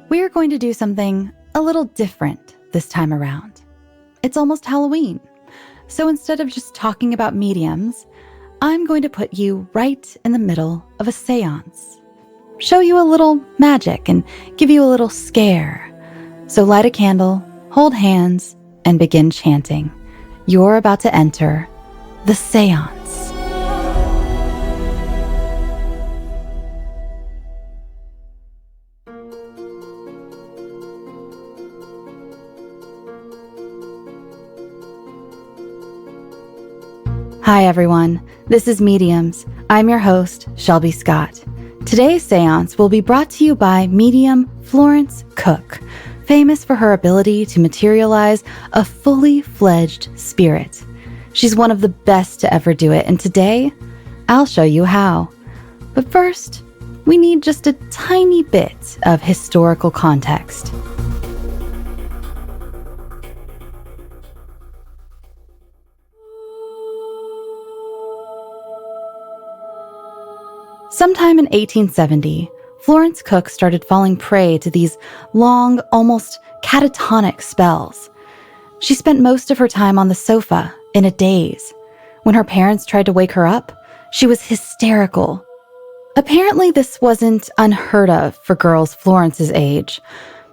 We're going to do something a little different this time around. It's almost Halloween, so instead of just talking about mediums, I'm going to put you right in the middle of a seance. Show you a little magic and give you a little scare. So light a candle, hold hands, and begin chanting. You're about to enter the seance. Hi everyone, this is Mediums. I'm your host, Shelby Scott. Today's seance will be brought to you by medium Florence Cook, famous for her ability to materialize a fully fledged spirit. She's one of the best to ever do it, and today, I'll show you how. But first, we need just a tiny bit of historical context. Sometime in 1870, Florence Cook started falling prey to these long, almost catatonic spells. She spent most of her time on the sofa, in a daze. When her parents tried to wake her up, she was hysterical. Apparently, this wasn't unheard of for girls Florence's age.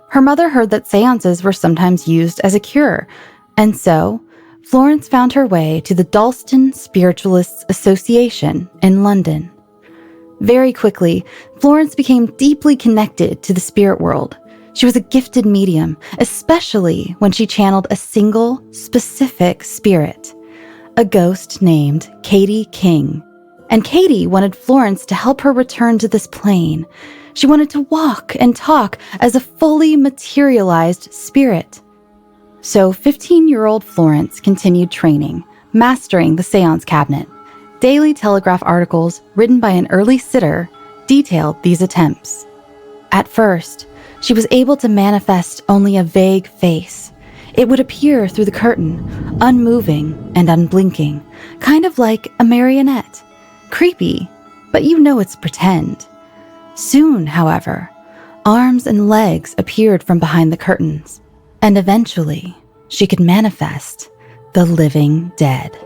Her mother heard that seances were sometimes used as a cure, and so Florence found her way to the Dalston Spiritualists Association in London. Very quickly, Florence became deeply connected to the spirit world. She was a gifted medium, especially when she channeled a single, specific spirit, a ghost named Katie King. And Katie wanted Florence to help her return to this plane. She wanted to walk and talk as a fully materialized spirit. So 15-year-old Florence continued training, mastering the seance cabinet. Daily Telegraph articles written by an early sitter detailed these attempts. At first, she was able to manifest only a vague face. It would appear through the curtain, unmoving and unblinking, kind of like a marionette. Creepy, but you know it's pretend. Soon, however, arms and legs appeared from behind the curtains, and eventually, she could manifest the living dead.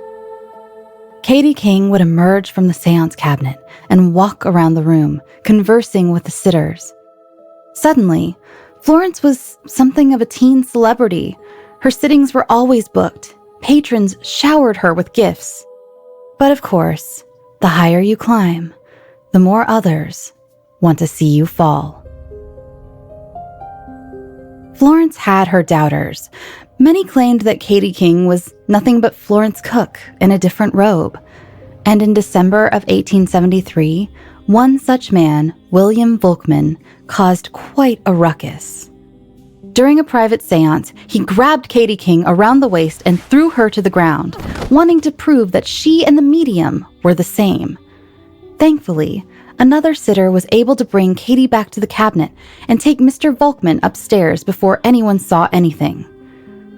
Katie King would emerge from the seance cabinet and walk around the room, conversing with the sitters. Suddenly, Florence was something of a teen celebrity. Her sittings were always booked. Patrons showered her with gifts. But of course, the higher you climb, the more others want to see you fall. Florence had her doubters. Many claimed that Katie King was nothing but Florence Cook in a different robe. And in December of 1873, one such man, William Volkman, caused quite a ruckus. During a private seance, he grabbed Katie King around the waist and threw her to the ground, wanting to prove that she and the medium were the same. Thankfully, another sitter was able to bring Katie back to the cabinet and take Mr. Volkman upstairs before anyone saw anything.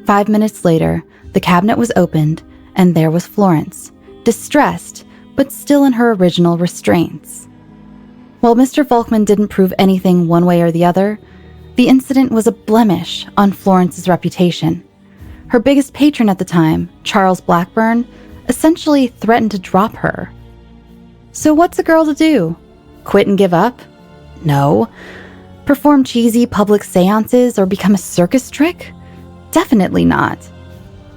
5 minutes later, the cabinet was opened, and there was Florence, distressed, but still in her original restraints. While Mr. Volkman didn't prove anything one way or the other, the incident was a blemish on Florence's reputation. Her biggest patron at the time, Charles Blackburn, essentially threatened to drop her. So what's a girl to do? Quit and give up? No. Perform cheesy public seances or become a circus trick? Definitely not.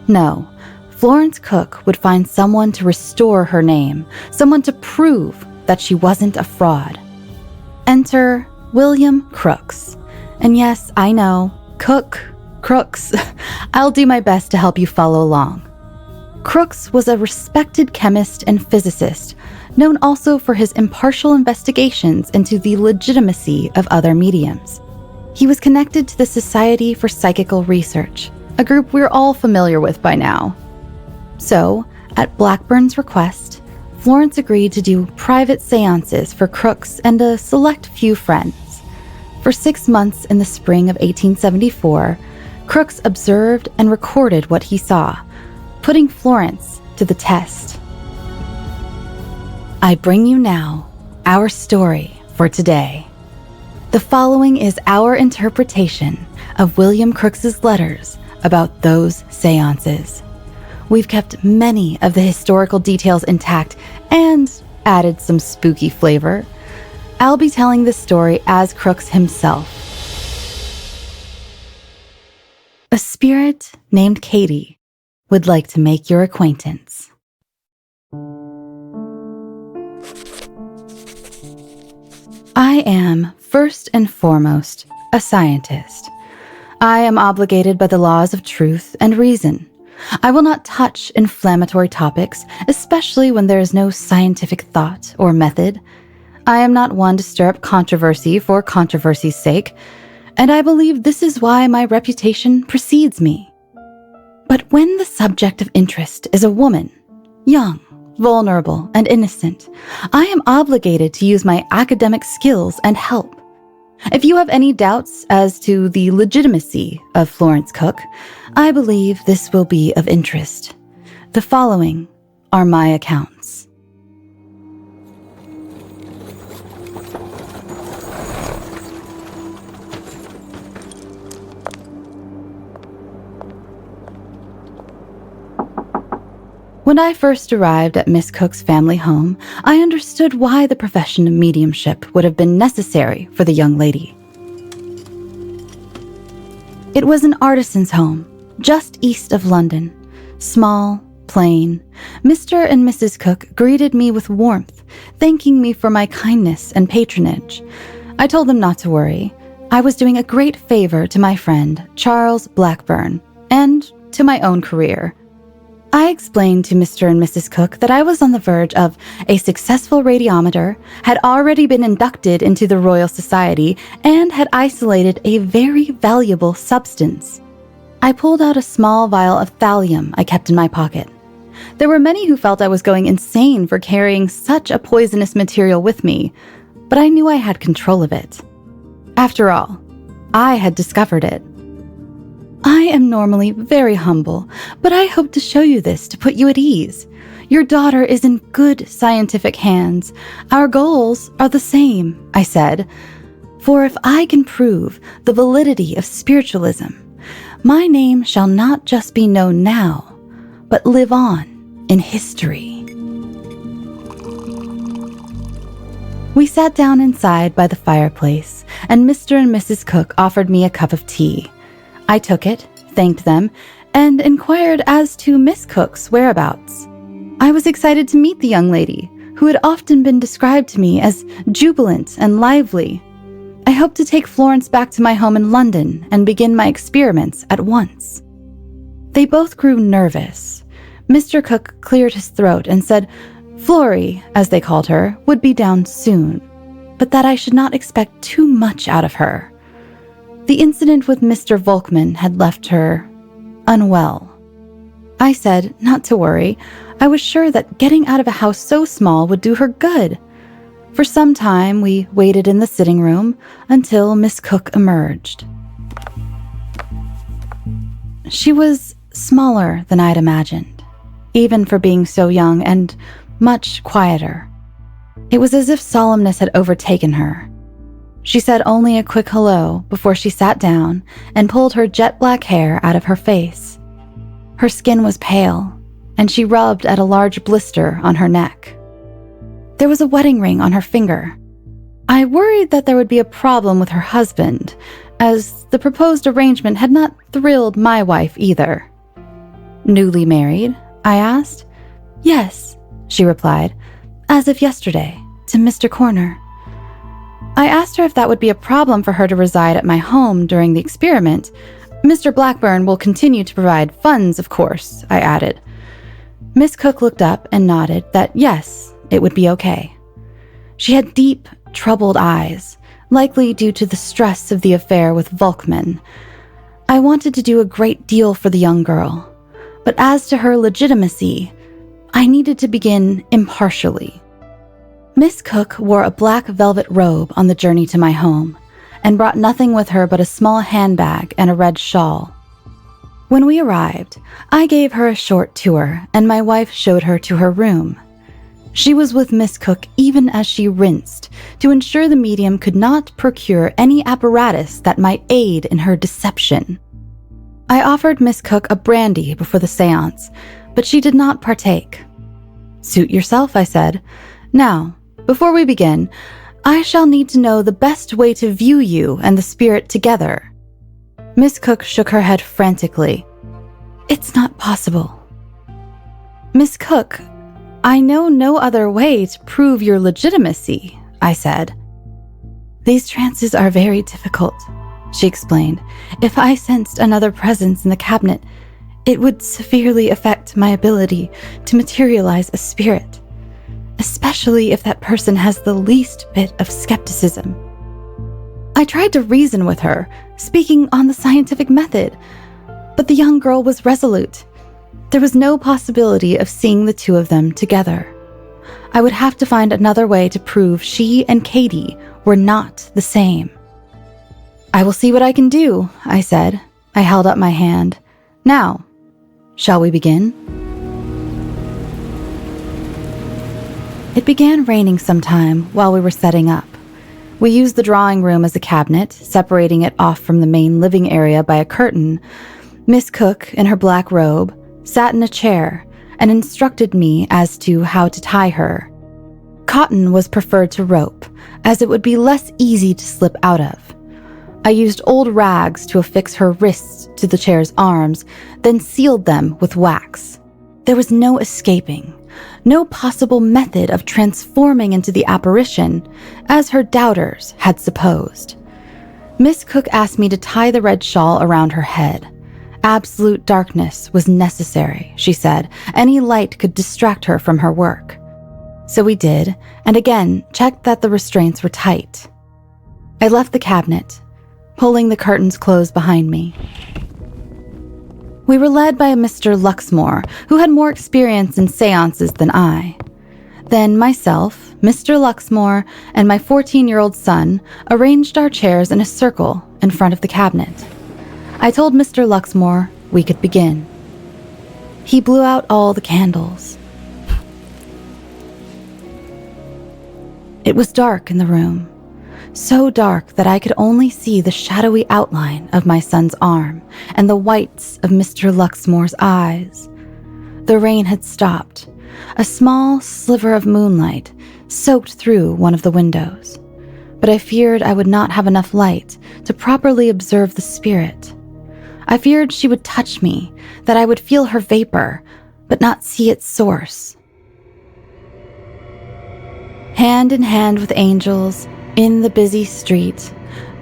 No, Florence Cook would find someone to restore her name, someone to prove that she wasn't a fraud. Enter William Crooks. And yes, I know, Crooks. I'll do my best to help you follow along. Crooks was a respected chemist and physicist, known also for his impartial investigations into the legitimacy of other mediums. He was connected to the Society for Psychical Research, a group we're all familiar with by now. So, at Blackburn's request, Florence agreed to do private seances for Crooks and a select few friends. For 6 months in the spring of 1874, Crooks observed and recorded what he saw, putting Florence to the test. I bring you now our story for today. The following is our interpretation of William Crookes's letters about those seances. We've kept many of the historical details intact and added some spooky flavor. I'll be telling this story as Crookes himself. A spirit named Katie would like to make your acquaintance. I am, first and foremost, a scientist. I am obligated by the laws of truth and reason. I will not touch inflammatory topics, especially when there is no scientific thought or method. I am not one to stir up controversy for controversy's sake, and I believe this is why my reputation precedes me. But when the subject of interest is a woman, young, vulnerable, and innocent, I am obligated to use my academic skills and help. If you have any doubts as to the legitimacy of Florence Cook, I believe this will be of interest. The following are my accounts. When I first arrived at Miss Cook's family home, I understood why the profession of mediumship would have been necessary for the young lady. It was an artisan's home, just east of London. Small, plain. Mr. and Mrs. Cook greeted me with warmth, thanking me for my kindness and patronage. I told them not to worry. I was doing a great favor to my friend, Charles Blackburn, and to my own career. I explained to Mr. and Mrs. Cook that I was on the verge of a successful radiometer, had already been inducted into the Royal Society, and had isolated a very valuable substance. I pulled out a small vial of thallium I kept in my pocket. There were many who felt I was going insane for carrying such a poisonous material with me, but I knew I had control of it. After all, I had discovered it. I am normally very humble, but I hope to show you this to put you at ease. Your daughter is in good scientific hands. Our goals are the same, I said. For if I can prove the validity of spiritualism, my name shall not just be known now, but live on in history. We sat down inside by the fireplace, and Mr. and Mrs. Cook offered me a cup of tea. I took it, thanked them, and inquired as to Miss Cook's whereabouts. I was excited to meet the young lady, who had often been described to me as jubilant and lively. I hoped to take Florence back to my home in London and begin my experiments at once. They both grew nervous. Mr. Cook cleared his throat and said Florrie, as they called her, would be down soon, but that I should not expect too much out of her. The incident with Mr. Volkman had left her unwell. I said not to worry. I was sure that getting out of a house so small would do her good. For some time, we waited in the sitting room until Miss Cook emerged. She was smaller than I'd imagined, even for being so young, and much quieter. It was as if solemnness had overtaken her. She said only a quick hello before she sat down and pulled her jet black hair out of her face. Her skin was pale, and she rubbed at a large blister on her neck. There was a wedding ring on her finger. I worried that there would be a problem with her husband, as the proposed arrangement had not thrilled my wife either. Newly married? I asked. Yes, she replied, as of yesterday, to Mr. Corner. I asked her if that would be a problem for her to reside at my home during the experiment. Mr. Blackburn will continue to provide funds, of course, I added. Miss Cook looked up and nodded that yes, it would be okay. She had deep, troubled eyes, likely due to the stress of the affair with Volkman. I wanted to do a great deal for the young girl, but as to her legitimacy, I needed to begin impartially. Miss Cook wore a black velvet robe on the journey to my home, and brought nothing with her but a small handbag and a red shawl. When we arrived, I gave her a short tour, and my wife showed her to her room. She was with Miss Cook even as she rinsed to ensure the medium could not procure any apparatus that might aid in her deception. I offered Miss Cook a brandy before the seance, but she did not partake. "Suit yourself," I said. "Now, before we begin, I shall need to know the best way to view you and the spirit together." Miss Cook shook her head frantically. "It's not possible." "Miss Cook, I know no other way to prove your legitimacy," I said. "These trances are very difficult," she explained. "If I sensed another presence in the cabinet, it would severely affect my ability to materialize a spirit, especially if that person has the least bit of skepticism." I tried to reason with her, speaking on the scientific method, but the young girl was resolute. There was no possibility of seeing the two of them together. I would have to find another way to prove she and Katie were not the same. "I will see what I can do," I said. I held up my hand. "Now, shall we begin?" It began raining sometime while we were setting up. We used the drawing room as a cabinet, separating it off from the main living area by a curtain. Miss Cook, in her black robe, sat in a chair and instructed me as to how to tie her. Cotton was preferred to rope, as it would be less easy to slip out of. I used old rags to affix her wrists to the chair's arms, then sealed them with wax. There was no escaping, no possible method of transforming into the apparition, as her doubters had supposed. Miss Cook asked me to tie the red shawl around her head. Absolute darkness was necessary, she said. Any light could distract her from her work. So we did, and again checked that the restraints were tight. I left the cabinet, pulling the curtains closed behind me. We were led by a Mr. Luxmore, who had more experience in seances than I. Then myself, Mr. Luxmore, and my 14-year-old son arranged our chairs in a circle in front of the cabinet. I told Mr. Luxmore we could begin. He blew out all the candles. It was dark in the room, so dark that I could only see the shadowy outline of my son's arm and the whites of Mr. Luxmore's eyes. The rain had stopped. A small sliver of moonlight soaked through one of the windows, but I feared I would not have enough light to properly observe the spirit. I feared she would touch me, that I would feel her vapor, but not see its source. Hand in hand with angels, in the busy street,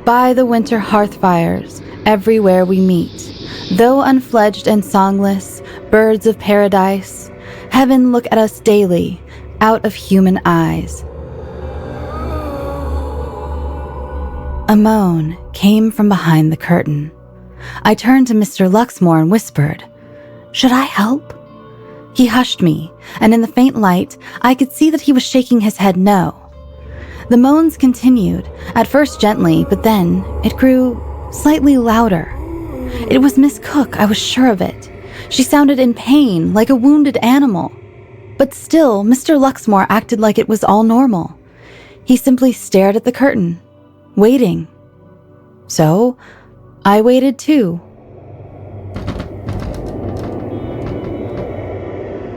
by the winter hearth fires, everywhere we meet, though unfledged and songless, birds of paradise, heaven look at us daily, out of human eyes. A moan came from behind the curtain. I turned to Mr. Luxmore and whispered, "Should I help?" He hushed me, and in the faint light, I could see that he was shaking his head no. The moans continued, at first gently, but then it grew slightly louder. It was Miss Cook, I was sure of it. She sounded in pain, like a wounded animal. But still, Mr. Luxmore acted like it was all normal. He simply stared at the curtain, waiting. So, I waited too.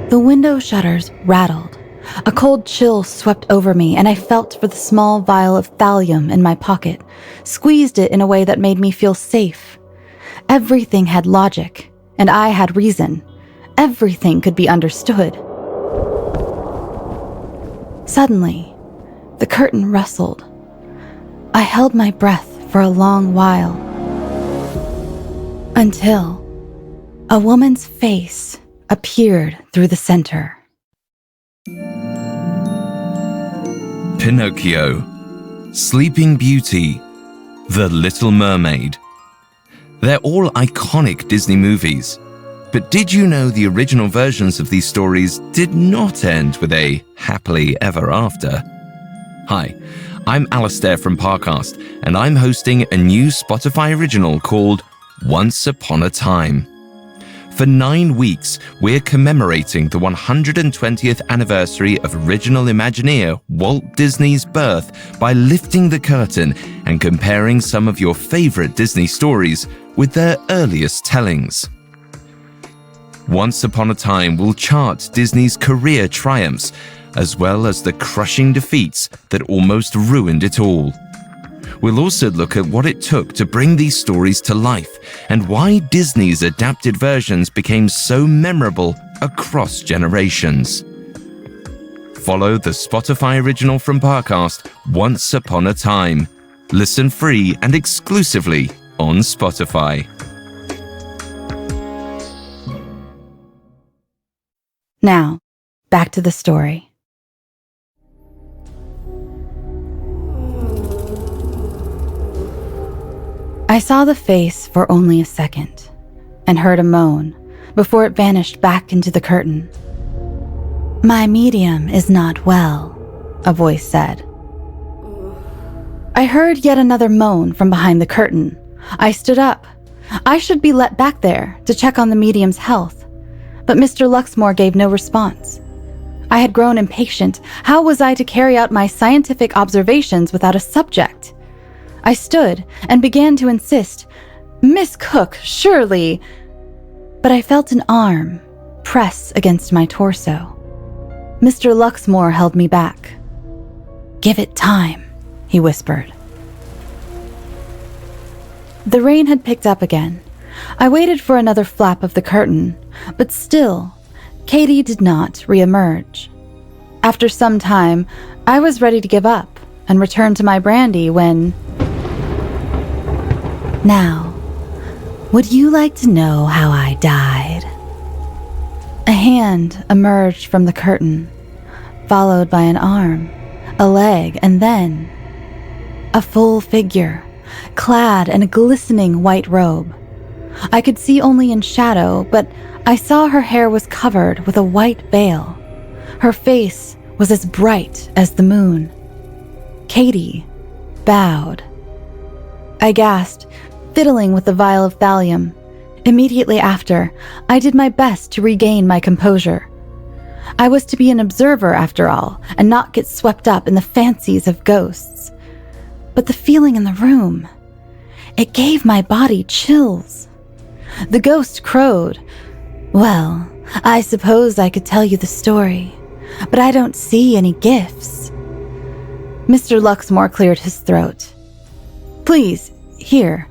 The window shutters rattled. A cold chill swept over me, and I felt for the small vial of thallium in my pocket, squeezed it in a way that made me feel safe. Everything had logic, and I had reason. Everything could be understood. Suddenly, the curtain rustled. I held my breath for a long while, until a woman's face appeared through the center. Pinocchio, Sleeping Beauty, The Little Mermaid. They're all iconic Disney movies. But did you know the original versions of these stories did not end with a happily ever after? Hi, I'm Alistair from Parcast, and I'm hosting a new Spotify original called Once Upon a Time. For 9 weeks, we're commemorating the 120th anniversary of original Imagineer Walt Disney's birth by lifting the curtain and comparing some of your favorite Disney stories with their earliest tellings. Once Upon a Time will chart Disney's career triumphs, as well as the crushing defeats that almost ruined it all. We'll also look at what it took to bring these stories to life and why Disney's adapted versions became so memorable across generations. Follow the Spotify original from Parcast, Once Upon a Time. Listen free and exclusively on Spotify. Now, back to the story. I saw the face for only a second and heard a moan before it vanished back into the curtain. "My medium is not well," a voice said. I heard yet another moan from behind the curtain. I stood up. I should be let back there to check on the medium's health, but Mr. Luxmore gave no response. I had grown impatient. How was I to carry out my scientific observations without a subject? I stood and began to insist, "Miss Cook, surely..." But I felt an arm press against my torso. Mr. Luxmore held me back. "Give it time," he whispered. The rain had picked up again. I waited for another flap of the curtain, but still, Katie did not reemerge. After some time, I was ready to give up and return to my brandy when... "Now, would you like to know how I died?" A hand emerged from the curtain, followed by an arm, a leg, and then a full figure, clad in a glistening white robe. I could see only in shadow, but I saw her hair was covered with a white veil. Her face was as bright as the moon. Katie bowed. I gasped, fiddling with the vial of thallium. Immediately after, I did my best to regain my composure. I was to be an observer after all, and not get swept up in the fancies of ghosts. But the feeling in the room, it gave my body chills. The ghost crowed. "Well, I suppose I could tell you the story, but I don't see any gifts." Mr. Luxmore cleared his throat. "Please, here."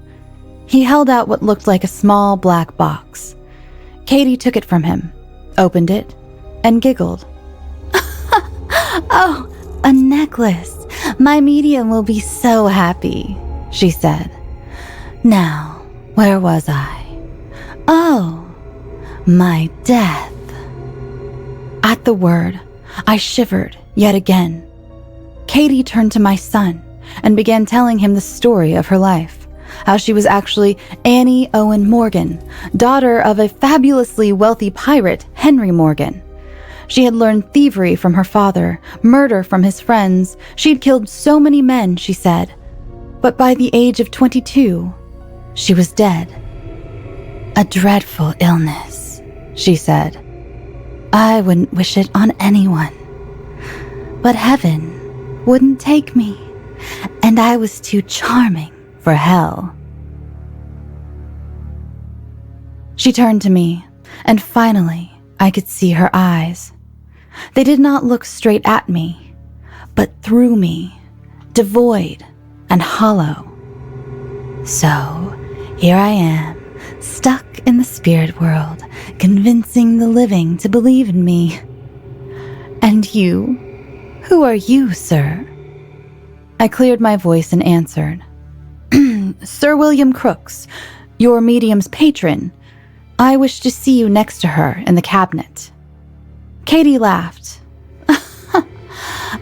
He held out what looked like a small black box. Katie took it from him, opened it, and giggled. "Oh, a necklace. My medium will be so happy," she said. "Now, where was I? Oh, my death." At the word, I shivered yet again. Katie turned to my son and began telling him the story of her life. How she was actually Annie Owen Morgan, daughter of a fabulously wealthy pirate, Henry Morgan. She had learned thievery from her father, murder from his friends. She'd killed so many men, she said. But by the age of 22, she was dead. "A dreadful illness," she said. "I wouldn't wish it on anyone. But heaven wouldn't take me, and I was too charming for hell." She turned to me, and finally I could see her eyes. They did not look straight at me, but through me, devoid and hollow. "So, here I am, stuck in the spirit world, convincing the living to believe in me. And you? Who are you, sir?" I cleared my voice and answered. "Sir William Crooks, your medium's patron. I wish to see you next to her in the cabinet." Katie laughed.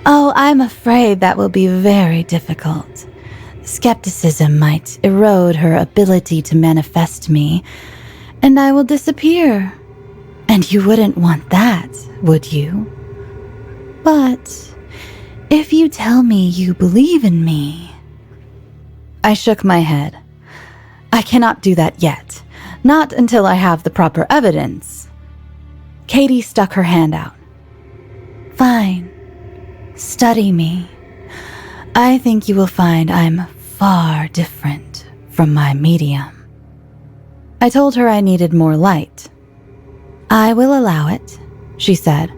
"Oh, I'm afraid that will be very difficult. Skepticism might erode her ability to manifest me, and I will disappear. And you wouldn't want that, would you? But if you tell me you believe in me..." I shook my head. "I cannot do that yet. Not until I have the proper evidence. Katie stuck her hand out. Fine. Study me. I think you will find I'm far different from my medium. I told her I needed more light. I will allow it, she said,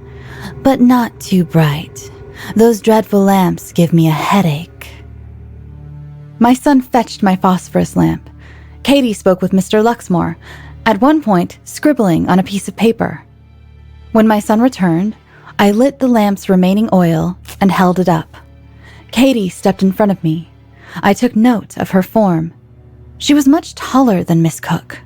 but not too bright. Those dreadful lamps give me a headache. My son fetched my phosphorus lamp. Katie spoke with Mr. Luxmore, at one point scribbling on a piece of paper. When my son returned, I lit the lamp's remaining oil and held it up. Katie stepped in front of me. I took note of her form. She was much taller than Miss Cook.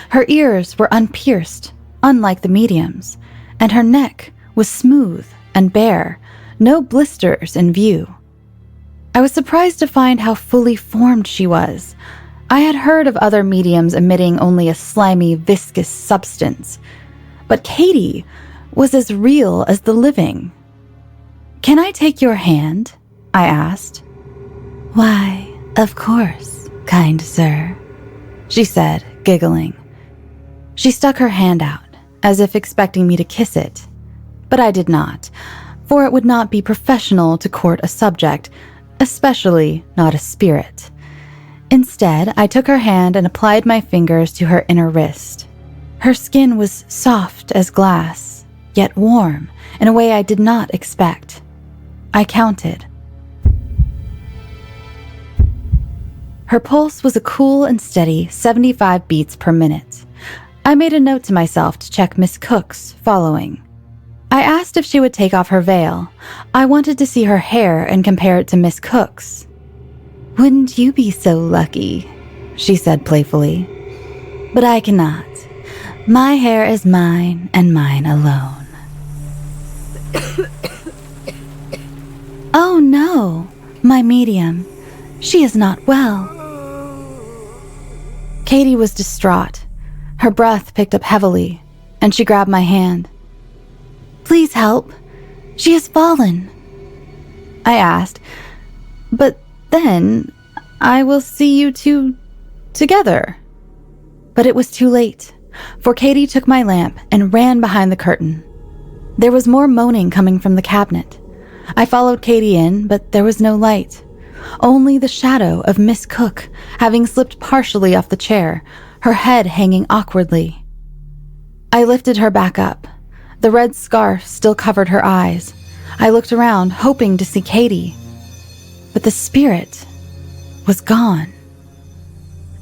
Her ears were unpierced, unlike the medium's, and her neck was smooth and bare, no blisters in view. I was surprised to find how fully formed she was. I had heard of other mediums emitting only a slimy, viscous substance, but Katie was as real as the living. "Can I take your hand?" I asked. "Why, of course, kind sir," she said, giggling. She stuck her hand out, as if expecting me to kiss it, but I did not, for it would not be professional to court a subject, especially not a spirit. Instead, I took her hand and applied my fingers to her inner wrist. Her skin was soft as glass, yet warm in a way I did not expect. I counted. Her pulse was a cool and steady 75 beats per minute. I made a note to myself to check Miss Cook's following. I asked if she would take off her veil. I wanted to see her hair and compare it to Miss Cook's. "Wouldn't you be so lucky?" she said playfully. "But I cannot. My hair is mine and mine alone." "Oh no, my medium. She is not well." Katie was distraught. Her breath picked up heavily, and she grabbed my hand. "Please help. She has fallen." I asked, "But then I will see you two together." But it was too late, for Katie took my lamp and ran behind the curtain. There was more moaning coming from the cabinet. I followed Katie in, but there was no light. Only the shadow of Miss Cook, having slipped partially off the chair, her head hanging awkwardly. I lifted her back up. The red scarf still covered her eyes. I looked around, hoping to see Katie, but the spirit was gone.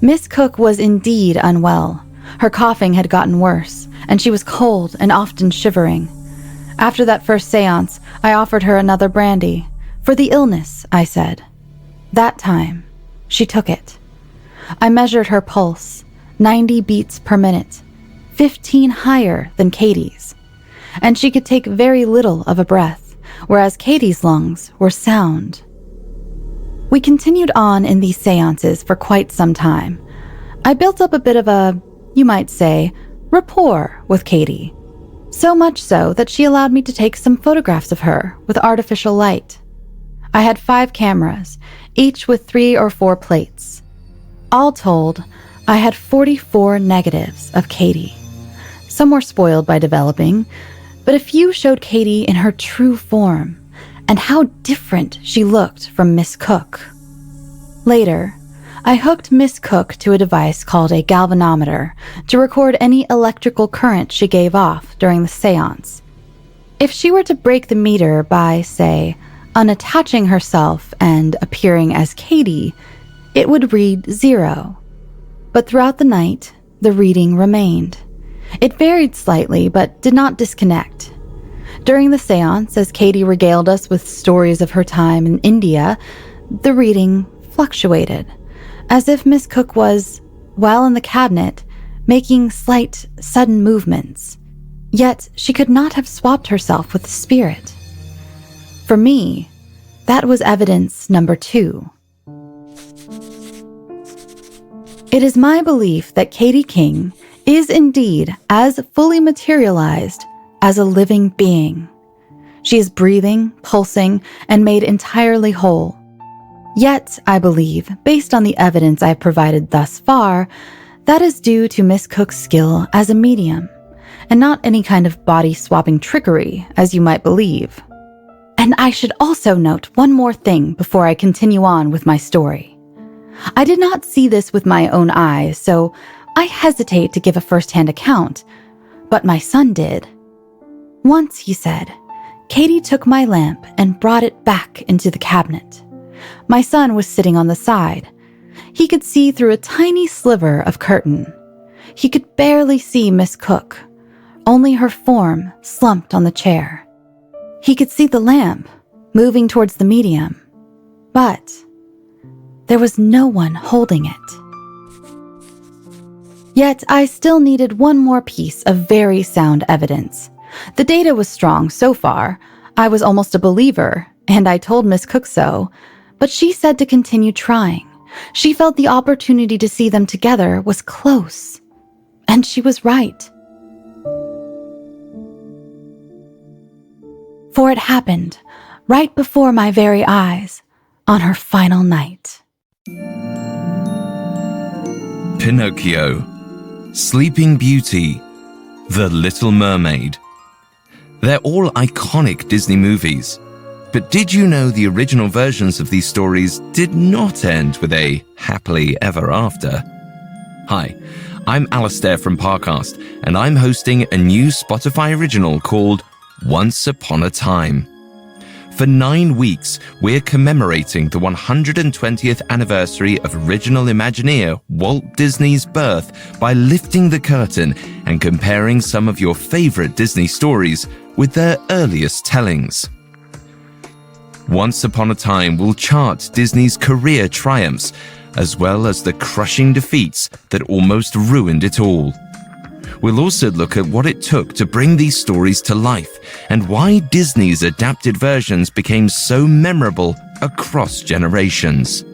Miss Cook was indeed unwell. Her coughing had gotten worse, and she was cold and often shivering. After that first seance, I offered her another brandy. "For the illness," I said. That time, she took it. I measured her pulse, 90 beats per minute, 15 higher than Katie's. And she could take very little of a breath, whereas Katie's lungs were sound. We continued on in these seances for quite some time. I built up a bit of a, you might say, rapport with Katie. So much so that she allowed me to take some photographs of her with artificial light. I had 5 cameras, each with 3 or 4 plates. All told, I had 44 negatives of Katie. Some were spoiled by developing, but a few showed Katie in her true form, and how different she looked from Miss Cook. Later, I hooked Miss Cook to a device called a galvanometer to record any electrical current she gave off during the seance. If she were to break the meter by, say, unattaching herself and appearing as Katie, it would read 0. But throughout the night, the reading remained. It varied slightly, but did not disconnect. During the seance, as Katie regaled us with stories of her time in India, the reading fluctuated, as if Miss Cook was, while in the cabinet, making slight, sudden movements. Yet she could not have swapped herself with the spirit. For me, that was evidence number 2. It is my belief that Katie King is indeed as fully materialized as a living being. She is breathing, pulsing, and made entirely whole. Yet, I believe, based on the evidence I have provided thus far, That is due to Miss Cook's skill as a medium, and not any kind of body-swapping trickery, as you might believe. And I should also note one more thing before I continue on with my story. I did not see this with my own eyes, so I hesitate to give a first-hand account, but my son did. Once, he said, Katie took my lamp and brought it back into the cabinet. My son was sitting on the side. He could see through a tiny sliver of curtain. He could barely see Miss Cook, only her form slumped on the chair. He could see the lamp moving towards the medium, but there was no one holding it. Yet I still needed one more piece of very sound evidence. The data was strong so far. I was almost a believer, and I told Miss Cook so, but she said to continue trying. She felt the opportunity to see them together was close, and she was right. For it happened right before my very eyes on her final night. Pinocchio, Sleeping Beauty, The Little Mermaid. They're all iconic Disney movies. But did you know the original versions of these stories did not end with a happily ever after? Hi, I'm Alistair from Parcast, and I'm hosting a new Spotify original called Once Upon a Time. For 9 weeks, we're commemorating the 120th anniversary of original Imagineer Walt Disney's birth by lifting the curtain and comparing some of your favorite Disney stories with their earliest tellings. Once Upon a Time will chart Disney's career triumphs, as well as the crushing defeats that almost ruined it all. We'll also look at what it took to bring these stories to life and why Disney's adapted versions became so memorable across generations.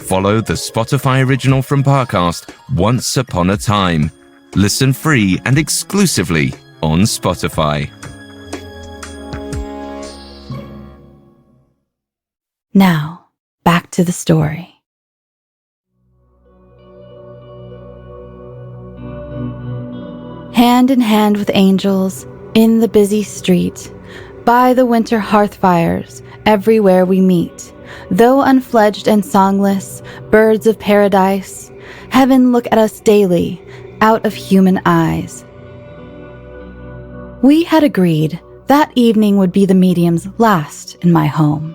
Follow the Spotify original from Parcast, Once Upon a Time. Listen free and exclusively on Spotify. Now, back to the story. Hand in hand with angels, in the busy street, by the winter hearth fires, everywhere we meet, though unfledged and songless, birds of paradise, heaven look at us daily, out of human eyes. We had agreed that evening would be the medium's last in my home.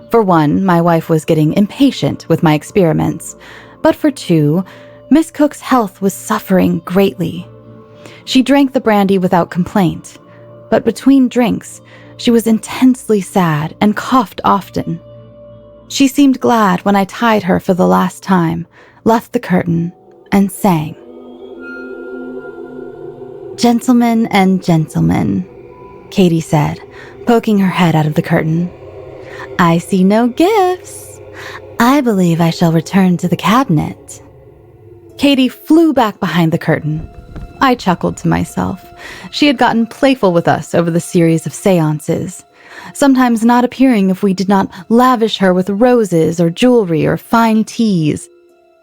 For one, my wife was getting impatient with my experiments, but for two, Miss Cook's health was suffering greatly. She drank the brandy without complaint, but between drinks, she was intensely sad and coughed often. She seemed glad when I tied her for the last time, left the curtain, and sang. "Gentlemen and gentlemen," Katie said, poking her head out of the curtain. "I see no gifts. I believe I shall return to the cabinet." Katie flew back behind the curtain. I chuckled to myself. She had gotten playful with us over the series of seances, sometimes not appearing if we did not lavish her with roses or jewelry or fine teas.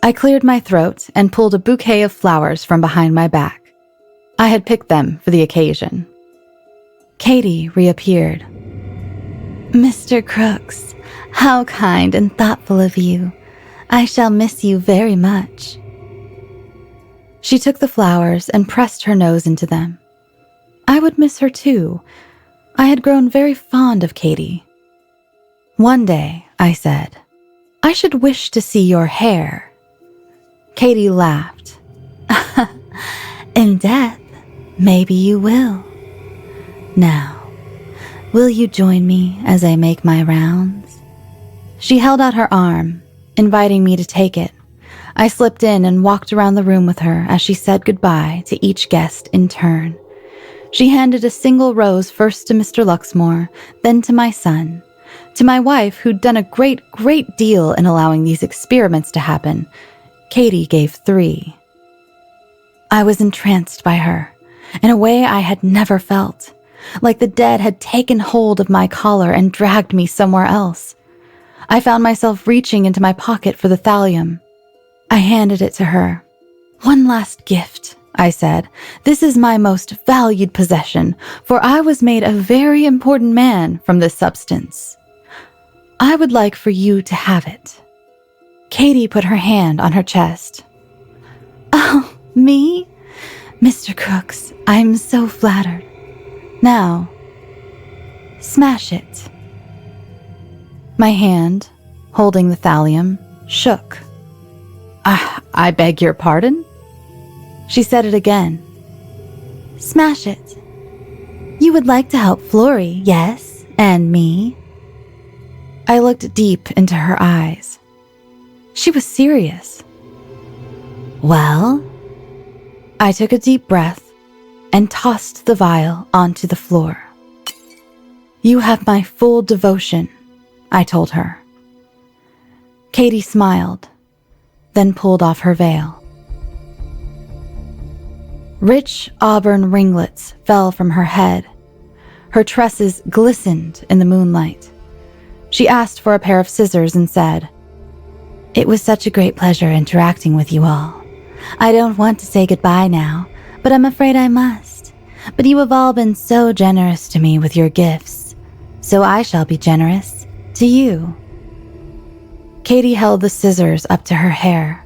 I cleared my throat and pulled a bouquet of flowers from behind my back. I had picked them for the occasion. Katie reappeared. "Mr. Crooks, how kind and thoughtful of you. I shall miss you very much." She took the flowers and pressed her nose into them. I would miss her too. I had grown very fond of Katie. "One day," I said, "I should wish to see your hair." Katie laughed. "In death, maybe you will. Now, will you join me as I make my rounds?" She held out her arm, inviting me to take it. I slipped in and walked around the room with her as she said goodbye to each guest in turn. She handed a single rose first to Mr. Luxmore, then to my son. To my wife, who'd done a great deal in allowing these experiments to happen, Katie gave 3. I was entranced by her, in a way I had never felt, like the dead had taken hold of my collar and dragged me somewhere else. I found myself reaching into my pocket for the thallium. I handed it to her. "One last gift," I said. "This is my most valued possession, for I was made a very important man from this substance. I would like for you to have it." Katie put her hand on her chest. "Oh, me? Mr. Crooks, I'm so flattered. Now, smash it." My hand, holding the thallium, shook. I beg your pardon?" She said it again. "Smash it. You would like to help Florrie, yes, and me." I looked deep into her eyes. She was serious. "Well?" I took a deep breath and tossed the vial onto the floor. "You have my full devotion," I told her. Katie smiled, then pulled off her veil. Rich auburn ringlets fell from her head. Her tresses glistened in the moonlight. She asked for a pair of scissors and said, "It was such a great pleasure interacting with you all. I don't want to say goodbye now, but I'm afraid I must. But you have all been so generous to me with your gifts, so I shall be generous to you." Katie held the scissors up to her hair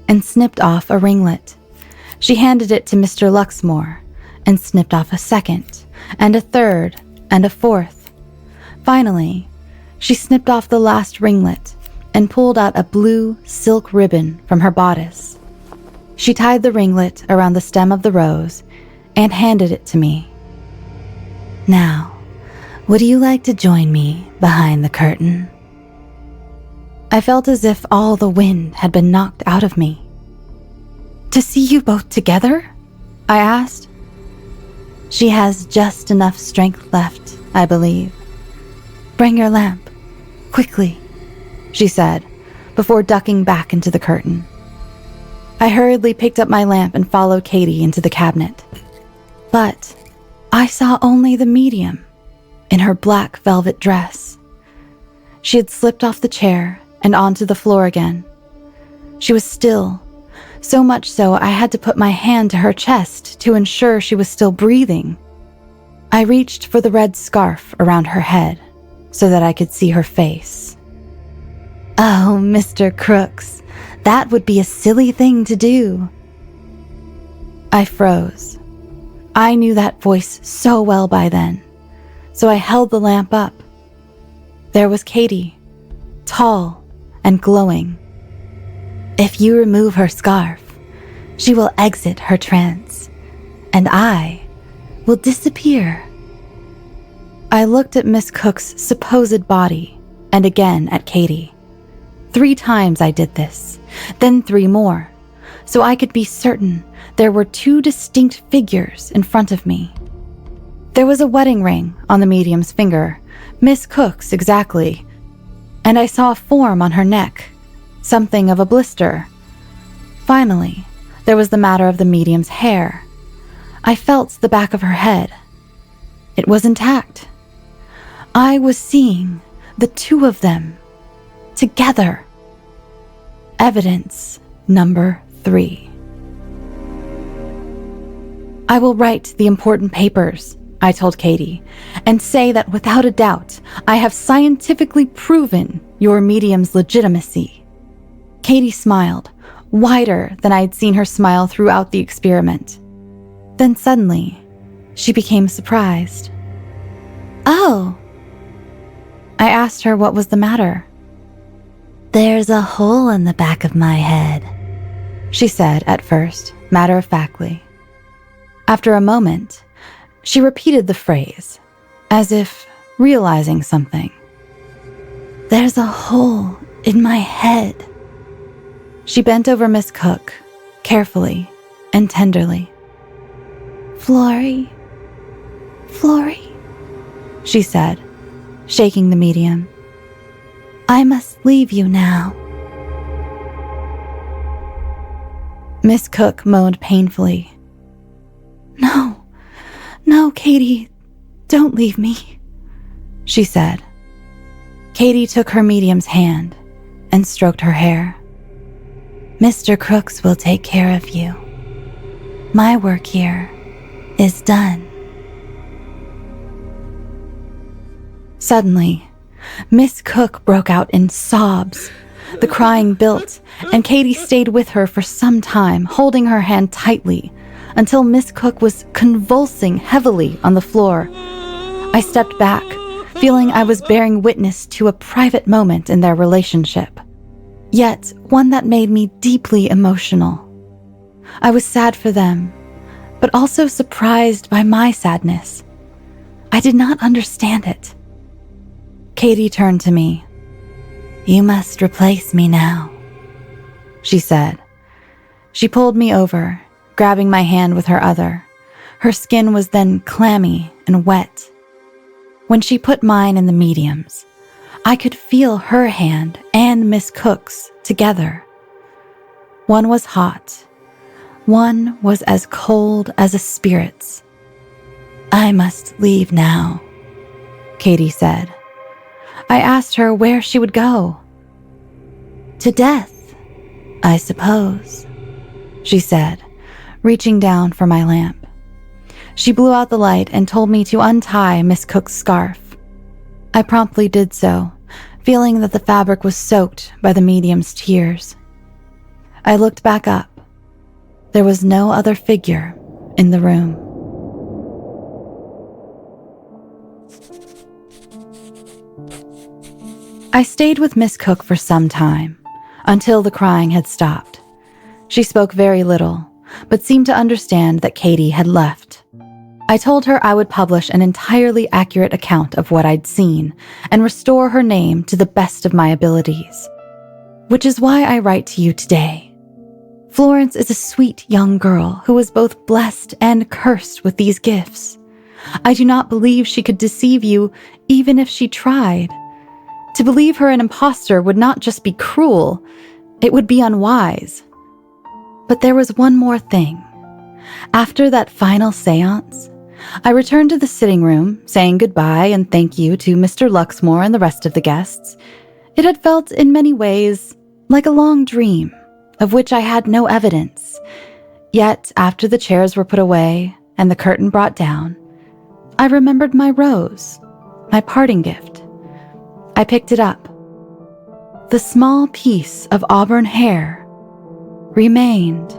and snipped off a ringlet. She handed it to Mr. Luxmore and snipped off a second, and a third, and a fourth. Finally, she snipped off the last ringlet and pulled out a blue silk ribbon from her bodice. She tied the ringlet around the stem of the rose and handed it to me. "Now, would you like to join me behind the curtain?" I felt as if all the wind had been knocked out of me. "To see you both together?" I asked. "She has just enough strength left, I believe. Bring your lamp, quickly," she said, before ducking back into the curtain. I hurriedly picked up my lamp and followed Katie into the cabinet. But I saw only the medium in her black velvet dress. She had slipped off the chair and onto the floor again. She was still, so much so I had to put my hand to her chest to ensure she was still breathing. I reached for the red scarf around her head so that I could see her face. "Oh, Mr. Crooks, that would be a silly thing to do." I froze. I knew that voice so well by then, so I held the lamp up. There was Katie, tall and glowing. "If you remove her scarf, she will exit her trance, and I will disappear." I looked at Miss Cook's supposed body and again at Katie. 3 times I did this, then 3 more, so I could be certain there were 2 distinct figures in front of me. There was a wedding ring on the medium's finger, Miss Cook's exactly, and I saw a form on her neck, something of a blister. Finally, there was the matter of the medium's hair. I felt the back of her head. It was intact. I was seeing the 2 of them together. Evidence number 3. "I will write the important papers," I told Katie, "and say that without a doubt, I have scientifically proven your medium's legitimacy." Katie smiled, wider than I had seen her smile throughout the experiment. Then suddenly, she became surprised. "Oh." I asked her what was the matter. "There's a hole in the back of my head," she said at first, matter-of-factly. After a moment, she repeated the phrase, as if realizing something. "There's a hole in my head." She bent over Miss Cook, carefully and tenderly. "Florrie, Florrie," she said, shaking the medium. "I must leave you now." Miss Cook moaned painfully. No, Katie, don't leave me," she said. Katie took her medium's hand and stroked her hair. Mr. Crooks will take care of you. My work here is done. Suddenly, Miss Cook broke out in sobs. The crying built, and Katie stayed with her for some time, holding her hand tightly, until Miss Cook was convulsing heavily on the floor. I stepped back, feeling I was bearing witness to a private moment in their relationship, yet one that made me deeply emotional. I was sad for them, but also surprised by my sadness. I did not understand it. Katie turned to me. "You must replace me now," she said. She pulled me over, grabbing my hand with her other. Her skin was then clammy and wet. When she put mine in the medium's, I could feel her hand and Miss Cook's together. One was hot. One was as cold as a spirit's. "I must leave now," Katie said. I asked her where she would go. "To death, I suppose," she said, reaching down for my lamp. She blew out the light and told me to untie Miss Cook's scarf. I promptly did so, feeling that the fabric was soaked by the medium's tears. I looked back up. There was no other figure in the room. I stayed with Miss Cook for some time, until the crying had stopped. She spoke very little, but seemed to understand that Katie had left. I told her I would publish an entirely accurate account of what I'd seen and restore her name to the best of my abilities. Which is why I write to you today. Florence is a sweet young girl who was both blessed and cursed with these gifts. I do not believe she could deceive you even if she tried. To believe her an imposter would not just be cruel, it would be unwise. But there was one more thing. After that final seance, I returned to the sitting room, saying goodbye and thank you to Mr. Luxmore and the rest of the guests. It had felt in many ways like a long dream, of which I had no evidence. Yet, after the chairs were put away and the curtain brought down, I remembered my rose, my parting gift. I picked it up. The small piece of auburn hair remained.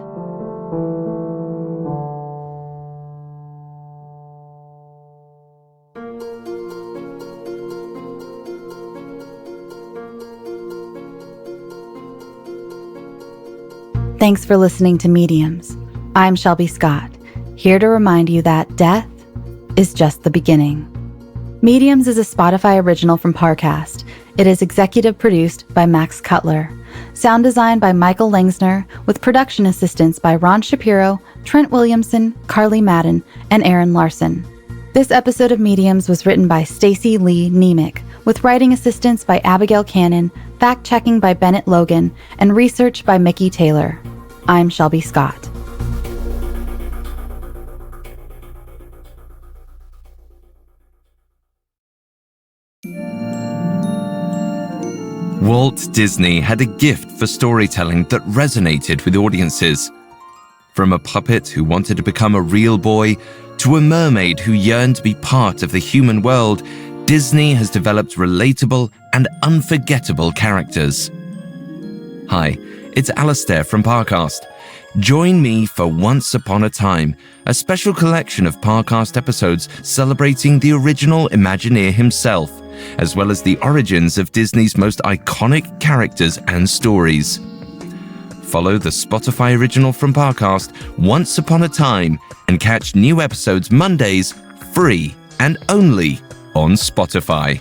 Thanks for listening to Mediums. I'm Shelby Scott, here to remind you that death is just the beginning. Mediums is a Spotify original from Parcast. It is executive produced by Max Cutler. Sound design by Michael Langsner, with production assistance by Ron Shapiro, Trent Williamson, Carly Madden, and Aaron Larson. This episode of Mediums was written by Stacey Lee Nemick, with writing assistance by Abigail Cannon, fact-checking by Bennett Logan, and research by Mickey Taylor. I'm Shelby Scott. Walt Disney had a gift for storytelling that resonated with audiences. From a puppet who wanted to become a real boy to a mermaid who yearned to be part of the human world, Disney has developed relatable and unforgettable characters. Hi, it's Alistair from Parcast. Join me for Once Upon a Time, a special collection of Parcast episodes celebrating the original Imagineer himself, as well as the origins of Disney's most iconic characters and stories. Follow the Spotify original from Parcast, Once Upon a Time, and catch new episodes Mondays, free and only on Spotify.